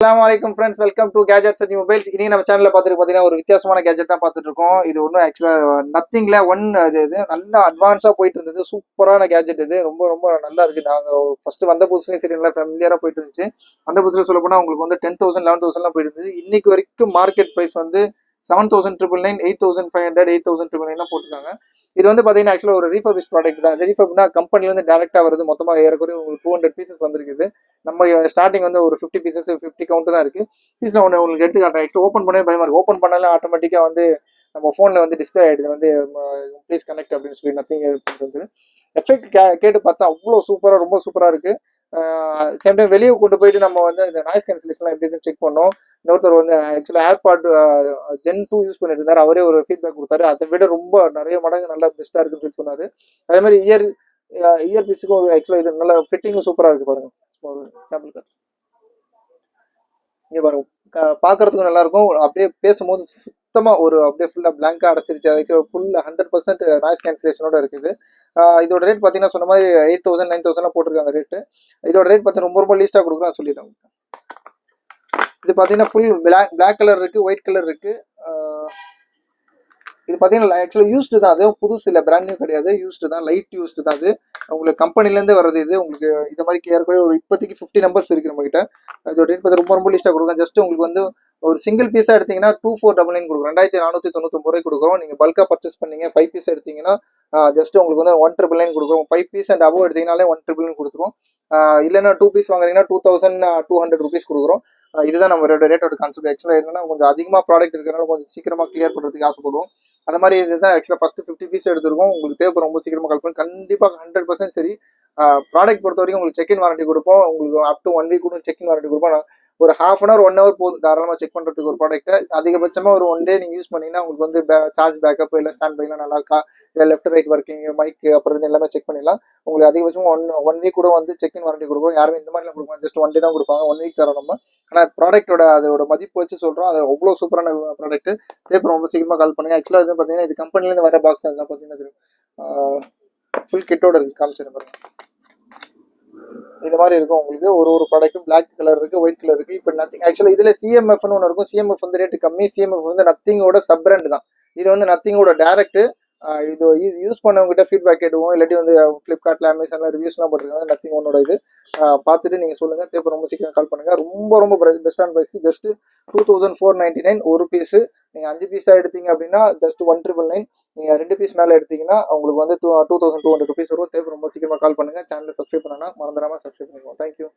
Assalamualaikum friends, welcome to Gadgets and Mobiles. இன்னைக்கு நம்ம சேனல்ல பாத்தீங்கன்னா ஒரு வித்தியாசமான கேஜெட் தான் பார்த்துட்டு இருக்கோம். இது ஒன்றும் ஆக்சுவலா நத்திங்ல இது நல்லா அட்வான்ஸா போயிட்டு இருந்தது. சூப்பரான கேஜெட் இது. ரொம்ப ரொம்ப நல்லா இருக்கு. நாங்க ஃபர்ஸ்ட் வந்த புதுசுலயும் சரி நல்லா ஃபேமிலியரா போயிட்டு இருந்துச்சு. அந்த புதுசுல சொல்ல போனா உங்களுக்கு வந்து 10,000 11,000 போயிட்டு இருந்தது. இன்னைக்கு வரைக்கும் மார்க்கெட் பிரைஸ் வந்து 7,999 8,500 8,999 போட்டுருக்காங்க. இது வந்து பாத்தீங்கன்னா ஆக்சுவலா ஒரு ரீஃபர்பிஷ் ப்ராடக்ட் தான். ரீஃபர்ப்னா கம்பெனி வந்து டேரக்டா வருது. மொத்தமா ஏறக்குறைய உங்களுக்கு 200 பீசஸ் வந்திருக்குது. நம்ம ஸ்டார்டிங் வந்து ஒரு 50 பீசஸ் 50 கவுண்ட் தான் இருக்கு. பீஸ்ல ஒன்று உங்களுக்கு எடுத்து காட்டுறேன். ஆக்சுவலி ஓப்பன் பண்ணவே பயமா இருக்கு. ஓப்பன் பண்ணாலே ஆட்டோமேட்டிக்கா வந்து நம்ம ஃபோன்ல வந்து டிஸ்பிளே ஆயிடுது வந்து ப்ளீஸ் கனெக்ட் அப்படின்னு சொல்லி நத்திங் வந்து எஃபெக்ட் கேட்டு பார்த்தா அவ்வளோ சூப்பராக ரொம்ப சூப்பராக இருக்கு. சேம் டைம் வெளியே கொண்டு போயிட்டு நம்ம வந்து இந்த நாய்ஸ் கேன்சலேஷன்லாம் எப்படி இருக்குன்னு செக் பண்ணோம். இன்னொருத்தர் வந்து ஆக்சுவலி ஏர்பாட் Gen 2 யூஸ் பண்ணிட்டு இருந்தார். அவரே ஒரு ஃபீட்பேக் கொடுத்தாரு. அதை விட ரொம்ப நிறைய மடங்கு நல்லா பெஸ்ட்டாக இருக்குன்னு சொல்லி சொன்னாரு. அதே மாதிரி இயர் பீஸுக்கும் ஒரு ஆக்சுவலாக இது நல்ல ஃபிட்டிங்கும் சூப்பராக இருக்கு பாருங்க. ஒரு சாம்பிள் கார்டு இங்கே பாருங்க. பார்க்கறதுக்கும் நல்லா இருக்கும். அப்படியே பேசும்போது சுத்தமா ஒரு அப்படியே ஃபுல்லா பிளாங்கா அடைச்சிருச்சு. அதுக்கு ஃபுல் 100% நாய்ஸ் கேன்சலேஷனோட இருக்குது. இதோட ரேட் பார்த்தீங்கன்னா சொன்ன மாதிரி 8,000 9,000 போட்டிருக்காங்க ரேட்டு. இதோட ரேட் பார்த்தீங்கன்னா ரொம்ப ரொம்ப லீஸ்டா கொடுக்குறேன் சொல்லிடுறேன். இது பார்த்தீங்கன்னா ஃபுல் பிளாக் கலர் இருக்கு, ஒயிட் கலர் இருக்கு. இது பார்த்தீங்கன்னா ஆக்சுவலாக யூஸ்டு தான். அது புதுசு இல்லை, பிராண்ட் நியூ கிடையாது. யூஸ்டு தான், லைட் யூஸ்டு தான். அது உங்களுக்கு கம்பெனிலேருந்து வர்றது. இது உங்களுக்கு இந்த மாதிரி ஏற்கனவே ஒரு இப்போதைக்கு 50 நம்பர்ஸ் இருக்கு நம்ம கிட்ட. இதோட ரேட் பார்த்து ரொம்ப ரொம்ப லிஸ்ட்டாக கொடுக்குறோம். ஜஸ்ட் உங்களுக்கு வந்து ஒரு சிங்கிள் பீஸாக எடுத்தீங்கன்னா 2499 கொடுக்குறோம். 2,499 கொடுக்குறோம். நீங்கள் பல்காக பர்ச்சேஸ் பண்ணீங்க 5 பீஸ் எடுத்தீங்கன்னா ஜஸ்ட் உங்களுக்கு வந்து 1,999 கொடுக்குறோம். 5 பீஸ் அண்ட் அபோவ் எடுத்தீங்கனாலே 1,999 கொடுத்துருவோம். இல்லைன்னா 2 பீஸ் வாங்குறீங்கன்னா 2,200 ருபீஸ் கொடுக்குறோம். இதுதான் நம்ம ரேட்டோட கான்செப்ட். ஆக்சுவலாக என்னன்னா கொஞ்சம் அதிகமாக ப்ராடக்ட் இருக்கிறனால கொஞ்சம் சீக்கிரமாக கிளியர் பண்ணுறதுக்கு ஆசைப்படுவோம். அந்த மாதிரி இதுதான் ஆக்சுவலாக ஃபர்ஸ்ட் 50 பீஸ் எடுத்துருக்கோம். உங்களுக்கு தேவை ரொம்ப சீக்கிரமாக கால் பண்ணி கண்டிப்பாக 100% சரி. ப்ராடக்ட் பொறுத்த வரைக்கும் உங்களுக்கு செக்இன் வாரண்டி கொடுப்போம். உங்களுக்கு அப் டு 1 வீக் கூட செக்இன் வாரண்டி கொடுப்போம். ஒரு ½ அன் ஹவர் 1 ஹவர் போதும் தாராளமாக செக் பண்ணுறதுக்கு ஒரு ப்ராடக்ட். அதிகபட்சமாக ஒரு 1 டே நீங்கள் யூஸ் பண்ணீங்கன்னா உங்களுக்கு வந்து சார்ஜ் பேக்கப் இல்லை ஸ்டாண்ட் பைலாம் நல்லா இருக்கா, இல்லை லெஃப்ட் ரைட் ஒர்க்கிங் மைக் அப்புறம் எல்லாமே செக் பண்ணிடலாம். உங்களுக்கு அதிகபட்சமாக ஒன் வீக் கூட வந்து செக்இன் வாரண்டி கொடுக்குறோம். யாருமே இந்த மாதிரிலாம் கொடுப்பாங்க, ஜஸ்ட் 1 டே தான் கொடுப்பாங்க. 1 வீக் தரோம் நம்ம. ஆனால் ப்ராடக்ட்டோட அதோட மதிப்பு வச்சு சொல்கிறோம். அது அவ்வளோ சூப்பரான ப்ராடக்ட். தேவை ரொம்ப சீக்கிரமாக கால் பண்ணுங்க. ஆக்சுவலாக இது பார்த்தீங்கன்னா இது கம்பெனிலேருந்து வர பாக்ஸ் அதெல்லாம் பார்த்தீங்கன்னா ஃபுல் கிட்டோட இருக்கு. காமிச்சிருங்க பாருங்க. இது மாதிரி இருக்கும் உங்களுக்கு. ஒரு ப்ராடக்ட்டும் பிளாக் கலர் இருக்கு, ஒயிட் கலர் இருக்கு. இப்போ நத்திங் ஆக்சுவலாக இதுல சிஎம்எஃப்னு ஒன்று இருக்கும். சிஎம்எஃப் வந்து ரேட்டு கம்மி. சிஎம்எஃப் வந்து நத்திங்கோட சப் பிராண்ட் தான். இது வந்து நத்திங்கோட டேரக்ட். இது யூஸ் பண்ணவங்ககிட்ட ஃபீட்பேக் கேட்டுவோம். இல்லாட்டி வந்து ஃப்ளிப்கார்ட்ல அமேசான்ல ரிவ்யூஸ்லாம் போட்டிருக்காங்க. நத்திங் ஒன்னோட இது பார்த்துட்டு நீங்கள் சொல்லுங்க. தேவை ரொம்ப சீக்கிரம் கால் பண்ணுங்க. ரொம்ப ரொம்ப பெஸ்டான ப்ரைஸ். ஜஸ்ட் 2,499 ஒரு பீஸு. நீங்கள் 5 பீஸாக எடுத்தீங்க அப்படின்னா ஜஸ்ட் 1,999. நீங்கள் 2 பீஸ் மேலே எடுத்தீங்கன்னா உங்களுக்கு வந்து 2,200 ருபீஸ் வரும். தேவை ரொம்ப சீக்கிரமாக கால் பண்ணுங்க. சேனலை சப்ஸ்கிரைப் பண்ணனா மறந்துடாமல் சப்ஸ்கிரைப் பண்ணிக்கோங்க. தேங்க்யூ.